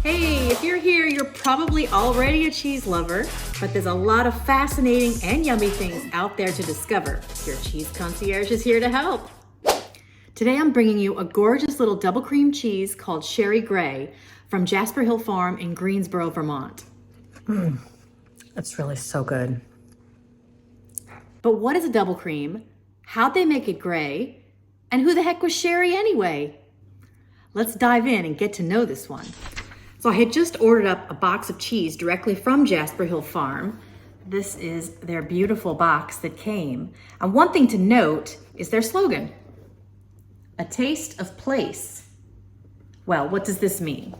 Hey, if you're here, you're probably already a cheese lover, but there's a lot of fascinating and yummy things out there to discover. Your cheese concierge is here to help. Today I'm bringing you a gorgeous little double cream cheese called Sherry Gray from Jasper Hill Farm in Greensboro, Vermont. That's really so good. But what is a double cream? How'd they make it gray? And who the heck was Sherry anyway? Let's dive in and get to know this one. So I had just ordered up a box of cheese directly from Jasper Hill Farm. This is their beautiful box that came. And one thing to note is their slogan, a taste of place. Well, what does this mean?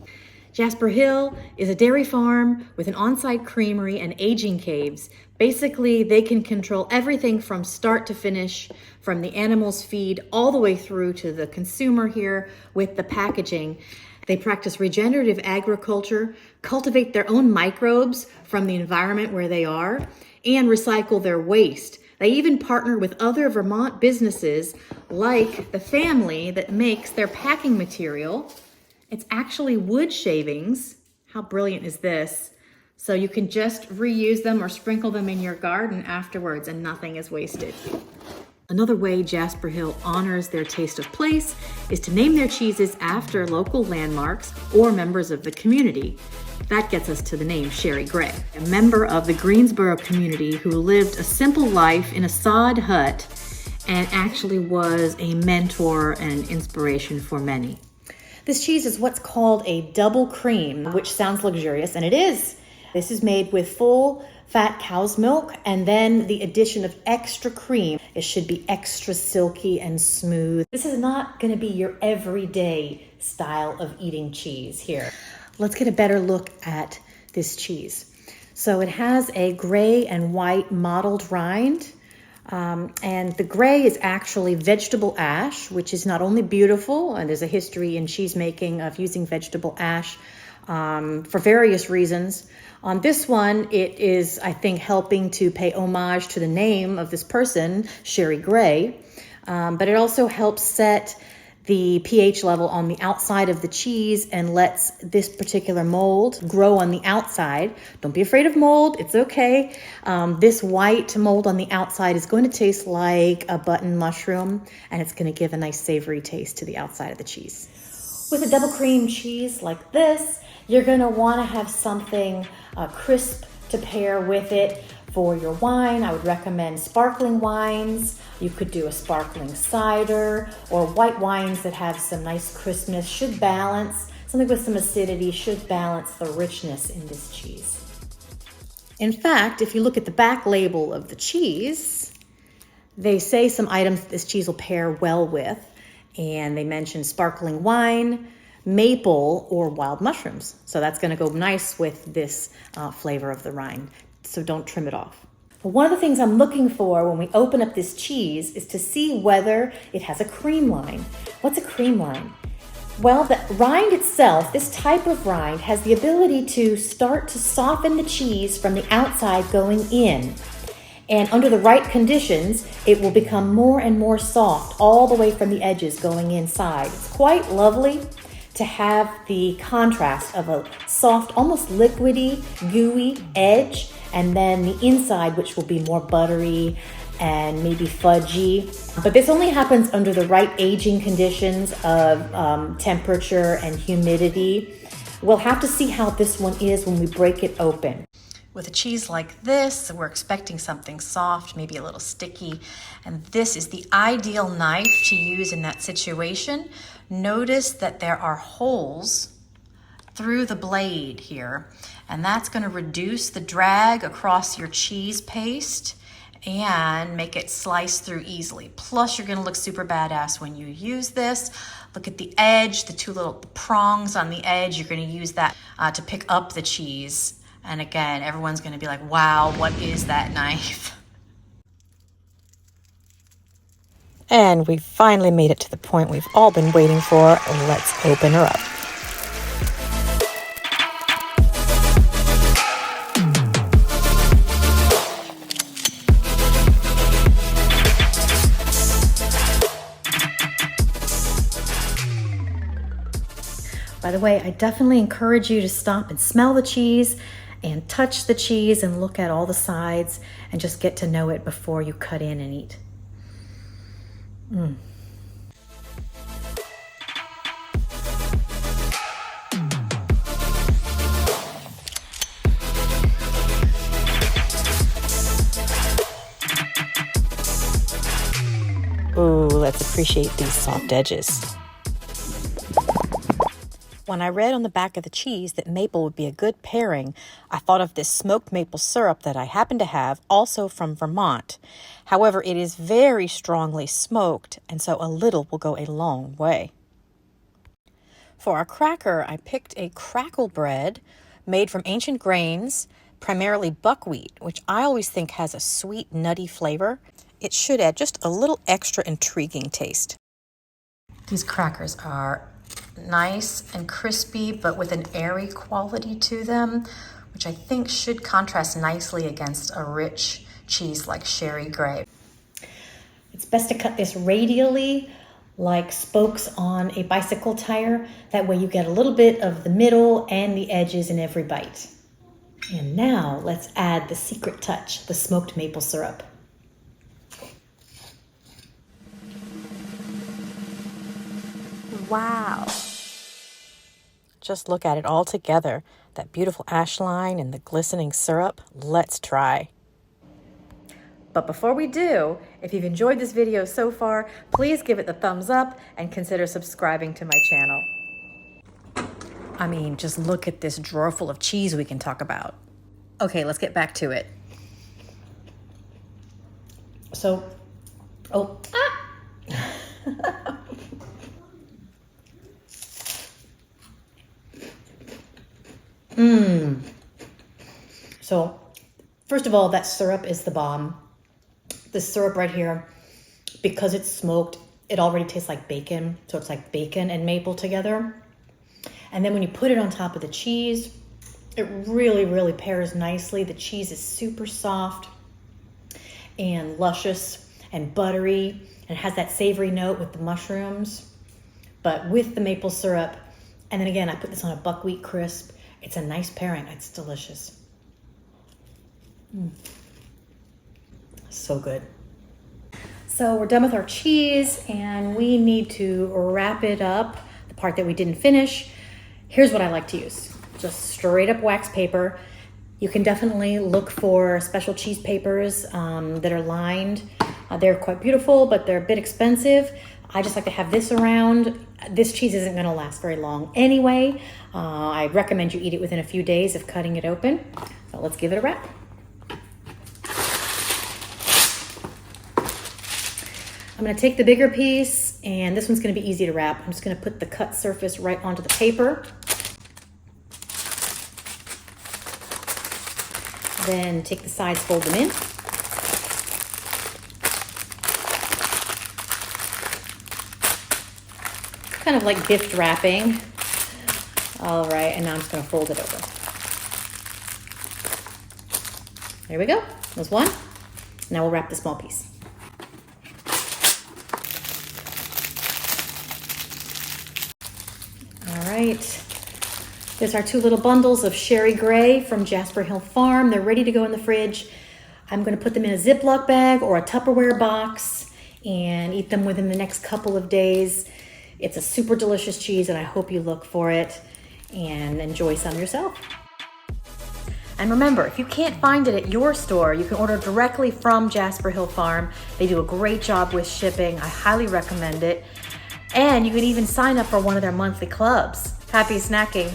Jasper Hill is a dairy farm with an on-site creamery and aging caves. Basically, they can control everything from start to finish, from the animal's feed all the way through to the consumer here with the packaging. They practice regenerative agriculture, cultivate their own microbes from the environment where they are, and recycle their waste. They even partner with other Vermont businesses like the family that makes their packing material. It's actually wood shavings. How brilliant is this? So you can just reuse them or sprinkle them in your garden afterwards and nothing is wasted. Another way Jasper Hill honors their taste of place is to name their cheeses after local landmarks or members of the community. That gets us to the name Sherry Gray, a member of the Greensboro community who lived a simple life in a sod hut and actually was a mentor and inspiration for many. This cheese is what's called a double cream, which sounds luxurious, and it is. This is made with full fat cow's milk and then the addition of extra cream. It should be extra silky and smooth. This is not going to be your everyday style of eating cheese here. Let's get a better look at this cheese. So it has a gray and white mottled rind. And the gray is actually vegetable ash, which is not only beautiful, and there's a history in cheese making of using vegetable ash for various reasons. On this one, it is, I think, helping to pay homage to the name of this person, Sherry Gray, but it also helps set the pH level on the outside of the cheese and lets this particular mold grow on the outside. Don't be afraid of mold, it's okay. This white mold on the outside is going to taste like a button mushroom, and it's going to give a nice savory taste to the outside of the cheese. With a double cream cheese like this, you're going to want to have something crisp to pair with it. For your wine, I would recommend sparkling wines. You could do a sparkling cider, or white wines that have some nice crispness should balance. Something with some acidity should balance the richness in this cheese. In fact, if you look at the back label of the cheese, they say some items that this cheese will pair well with, and they mention sparkling wine, maple, or wild mushrooms. So that's going to go nice with this flavor of the rind. So don't trim it off. But one of the things I'm looking for when we open up this cheese is to see whether it has a cream line. What's a cream line? Well, the rind itself, this type of rind, has the ability to start to soften the cheese from the outside going in. And under the right conditions, it will become more and more soft all the way from the edges going inside. It's quite lovely to have the contrast of a soft, almost liquidy, gooey edge, and then the inside, which will be more buttery and maybe fudgy. But this only happens under the right aging conditions of temperature and humidity. We'll have to see how this one is when we break it open. With a cheese like this, we're expecting something soft, maybe a little sticky, and this is the ideal knife to use in that situation. Notice that there are holes through the blade here, and that's going to reduce the drag across your cheese paste and make it slice through easily. Plus, you're going to look super badass when you use this. Look at the edge, the two little prongs on the edge. You're going to use that to pick up the cheese. And again, everyone's going to be like, wow, what is that knife? And we finally made it to the point we've all been waiting for. Let's open her up. By the way, I definitely encourage you to stop and smell the cheese and touch the cheese and look at all the sides and just get to know it before you cut in and eat. Ooh, let's appreciate these soft edges. When I read on the back of the cheese that maple would be a good pairing, I thought of this smoked maple syrup that I happen to have, also from Vermont. However, it is very strongly smoked, and so a little will go a long way. For our cracker, I picked a crackle bread made from ancient grains, primarily buckwheat, which I always think has a sweet, nutty flavor. It should add just a little extra intriguing taste. These crackers are nice and crispy, but with an airy quality to them, which I think should contrast nicely against a rich cheese like Sherry Gray. It's best to cut this radially, like spokes on a bicycle tire. That way you get a little bit of the middle and the edges in every bite. And now let's add the secret touch, the smoked maple syrup. Wow. Just look at it all together. That beautiful ash line and the glistening syrup. Let's try. But before we do, if you've enjoyed this video so far, please give it the thumbs up and consider subscribing to my channel. I mean, just look at this drawer full of cheese we can talk about. Okay, let's get back to it. So, So, first of all, that syrup is the bomb. This syrup right here, because it's smoked, it already tastes like bacon. So it's like bacon and maple together. And then when you put it on top of the cheese, it really, really pairs nicely. The cheese is super soft and luscious and buttery, and it has that savory note with the mushrooms, but with the maple syrup. And then again, I put this on a buckwheat crisp. It's a nice pairing. It's delicious. So good. So we're done with our cheese and we need to wrap it up, the part that we didn't finish. Here's what I like to use. Just straight up wax paper. You can definitely look for special cheese papers that are lined. They're quite beautiful, but they're a bit expensive. I just like to have this around. This cheese isn't gonna last very long anyway. I recommend you eat it within a few days of cutting it open. So let's give it a wrap. I'm gonna take the bigger piece, and this one's gonna be easy to wrap. I'm just gonna put the cut surface right onto the paper. Then take the sides, fold them in. Kind of like gift wrapping. All right, and now I'm just gonna fold it over. There we go, there's one. Now we'll wrap the small piece. All right, there's our two little bundles of Sherry Gray from Jasper Hill Farm. They're ready to go in the fridge. I'm gonna put them in a Ziploc bag or a Tupperware box and eat them within the next couple of days. It's a super delicious cheese and I hope you look for it and enjoy some yourself. And remember, if you can't find it at your store, you can order directly from Jasper Hill Farm. They do a great job with shipping. I highly recommend it. And you can even sign up for one of their monthly clubs. Happy snacking.